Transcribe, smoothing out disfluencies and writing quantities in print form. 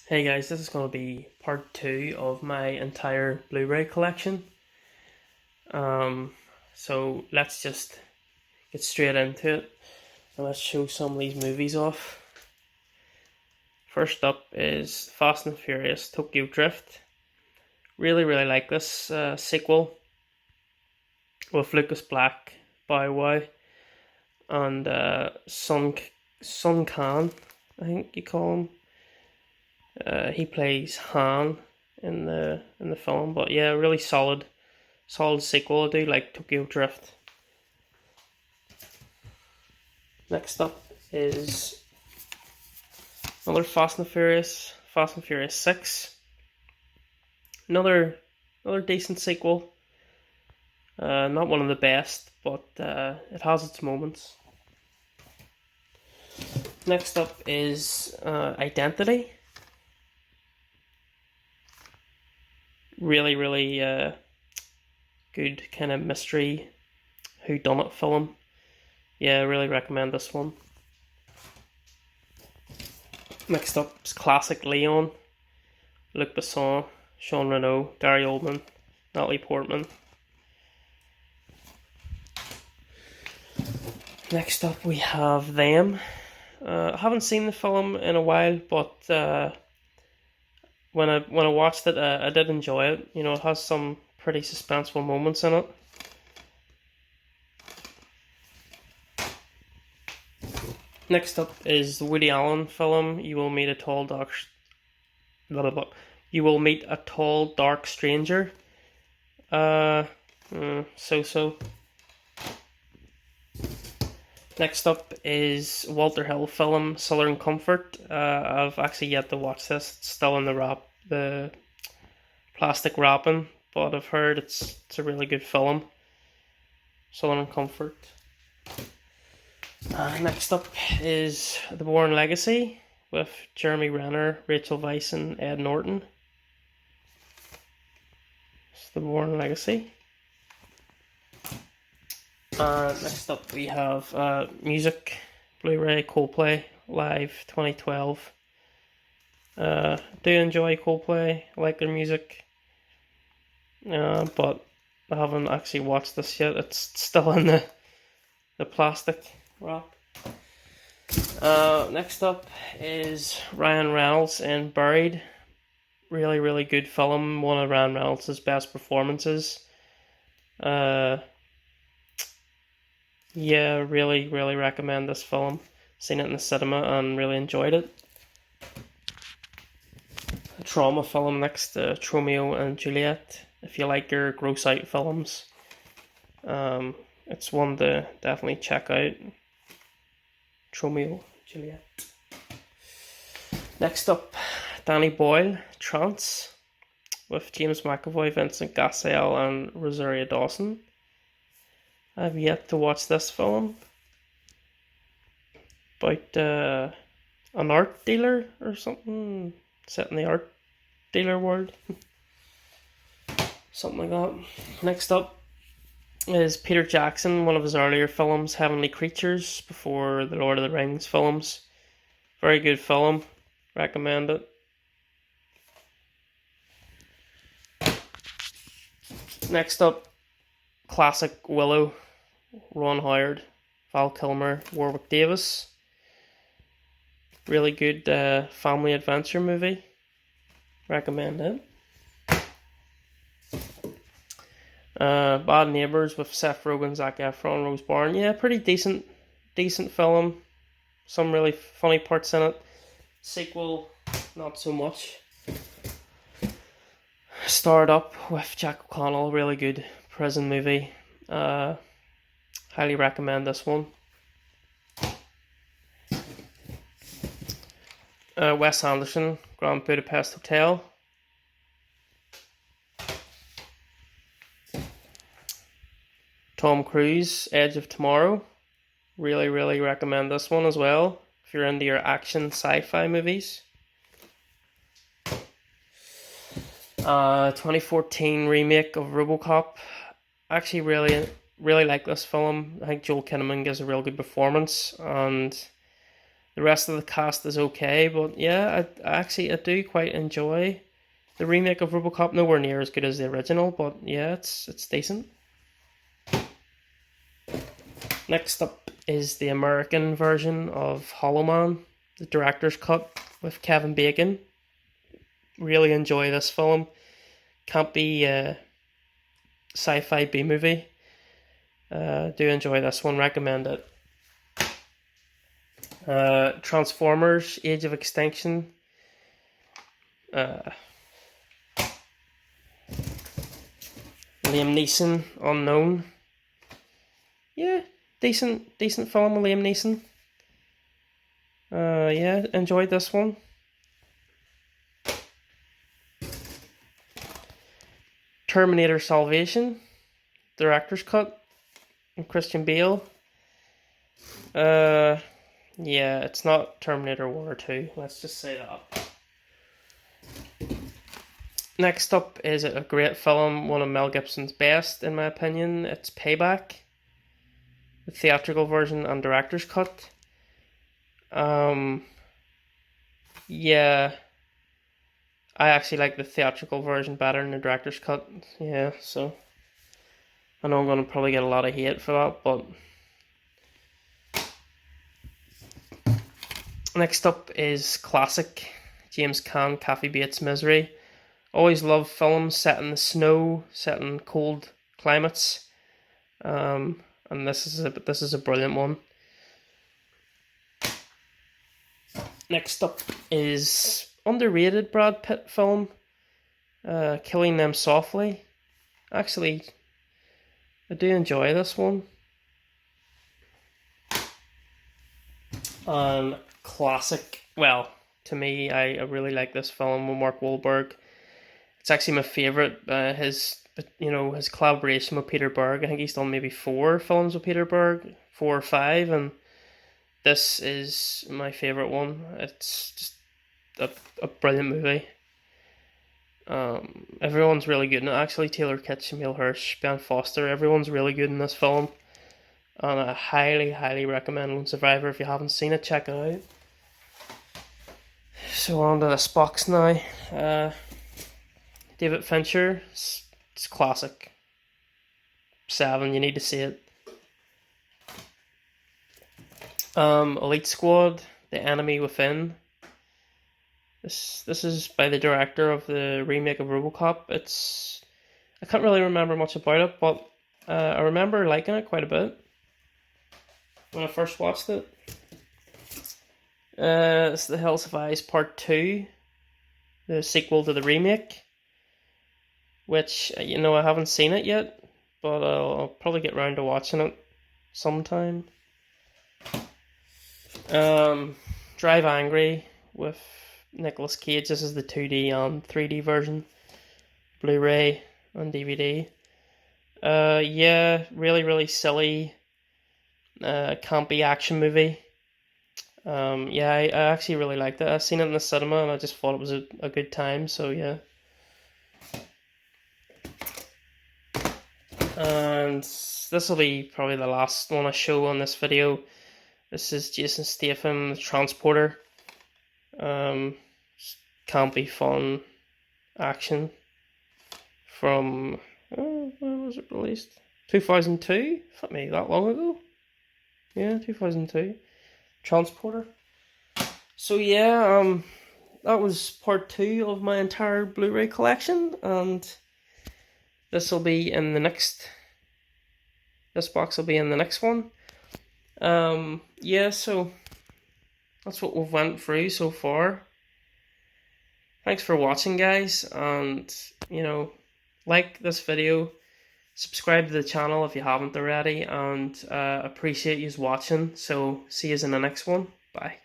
Hey guys, this is going to be part 2 of my entire Blu-ray collection. Um, so let's just get straight into it and let's show some of these movies off. First up is Fast and Furious Tokyo Drift. Really like this sequel with Lucas Black, Bow Wow, and Sun Khan, I think you call him. He plays Han in the film, but yeah, really solid sequel. I do like Tokyo Drift. Next up is another Fast and Furious, Fast and Furious 6. Another decent sequel. Not one of the best, but it has its moments. Next up is Identity. Really good kind of mystery whodunit film. Yeah, I really recommend this one. Next up is classic Leon. Luc Besson, Sean Reno, Gary Oldman, Natalie Portman. Next up we have Them. I haven't seen the film in a while, but when I watched it, I did enjoy it. You know, it has some pretty suspenseful moments in it. Next up is the Woody Allen film. You will meet a tall dark. You will meet a tall dark stranger. So. Next up is Walter Hill film Southern Comfort. I've actually yet to watch this. It's still in the plastic wrapping, but I've heard it's a really good film. Southern Comfort. Next up is The Bourne Legacy with Jeremy Renner, Rachel Weisz, and Ed Norton. It's The Bourne Legacy. Next up we have music, Blu-ray, Coldplay, Live 2012. Do enjoy Coldplay, I like their music, but I haven't actually watched this yet. It's still in the plastic wrap. Next up is Ryan Reynolds in Buried. Really good film, one of Ryan Reynolds' best performances. Yeah, really recommend this film. Seen it in the cinema and really enjoyed it. A trauma film next to Romeo and Juliet. If you like your gross out films, it's one to definitely check out. Romeo and Juliet. Next up, Danny Boyle, Trance, with James McAvoy, Vincent Cassel, and Rosario Dawson. I've yet to watch this film about an art dealer or something, set in the art dealer world. Something like that. Next up is Peter Jackson, one of his earlier films, Heavenly Creatures, before the Lord of the Rings films. Very good film. Recommend it. Next up, classic Willow. Ron Howard, Val Kilmer, Warwick Davis. Really good family adventure movie. Recommend it. Bad Neighbours with Seth Rogen, Zac Efron, Rose Byrne. Yeah, pretty decent film. Some really funny parts in it. Sequel, not so much. Starred Up with Jack O'Connell. Really good prison movie. Highly recommend this one. Wes Anderson, Grand Budapest Hotel. Tom Cruise, Edge of Tomorrow. Really recommend this one as well if you're into your action sci-fi movies. 2014 remake of RoboCop. Actually really like this film. I think Joel Kinnaman gives a real good performance, and The rest of the cast is okay, but yeah, I do quite enjoy the remake of RoboCop. Nowhere near as good as the original, but yeah, it's decent. Next up is the American version of Hollow Man, the director's cut with Kevin Bacon. Really enjoy this film. Can't be a sci-fi B-movie. Do enjoy this one, recommend it. Transformers, Age of Extinction. Liam Neeson, Unknown. Yeah, decent film with Liam Neeson. Yeah, enjoyed this one. Terminator Salvation, director's cut, and Christian Bale. Yeah, it's not Terminator 1 or 2, let's just say that. Next up is a great film, one of Mel Gibson's best in my opinion. It's Payback, the theatrical version and director's cut. Yeah, I actually like the theatrical version better than the director's cut. Yeah, so I know I'm going to probably get a lot of hate for that, but next up is classic James Caan, Kathy Bates' Misery. Always love films set in the snow, set in cold climates, and this is a brilliant one. Next up is underrated Brad Pitt film, Killing Them Softly. Actually, I do enjoy this one. Classic. Well, to me, I really like this film with Mark Wahlberg. It's actually my favourite. His collaboration with Peter Berg. I think he's done maybe 4 films with Peter Berg, 4 or 5, and this is my favourite one. It's just a brilliant movie. Everyone's really good in it. Actually, Taylor Kitsch, Emile Hirsch, Ben Foster, everyone's really good in this film. And I highly recommend Lone Survivor. If you haven't seen it, check it out. So on to this box now. David Fincher, it's classic. 7, you need to see it. Elite Squad, The Enemy Within. This is by the director of the remake of RoboCop. I can't really remember much about it, but I remember liking it quite a bit when I first watched it. It's The Hills Have Eyes Part 2, the sequel to the remake, which, I haven't seen it yet, but I'll probably get round to watching it sometime. Drive Angry with Nicolas Cage. This is the 2D and 3D version, Blu-ray and DVD. Yeah, really silly, campy action movie. Yeah, I actually really liked it. I seen it in the cinema and I just thought it was a good time, so yeah. And this will be probably the last one I show on this video. This is Jason Statham, The Transporter. Campy fun action from when was it released? 2002? Fuck me, that long ago? Yeah, 2002. Transporter. So yeah, that was part 2 of my entire Blu-ray collection, and this will be in the next. This box will be in the next one. Yeah, so that's what we've went through so far. Thanks for watching, guys, and like this video, subscribe to the channel if you haven't already, and appreciate you watching. So see you in the next one. Bye.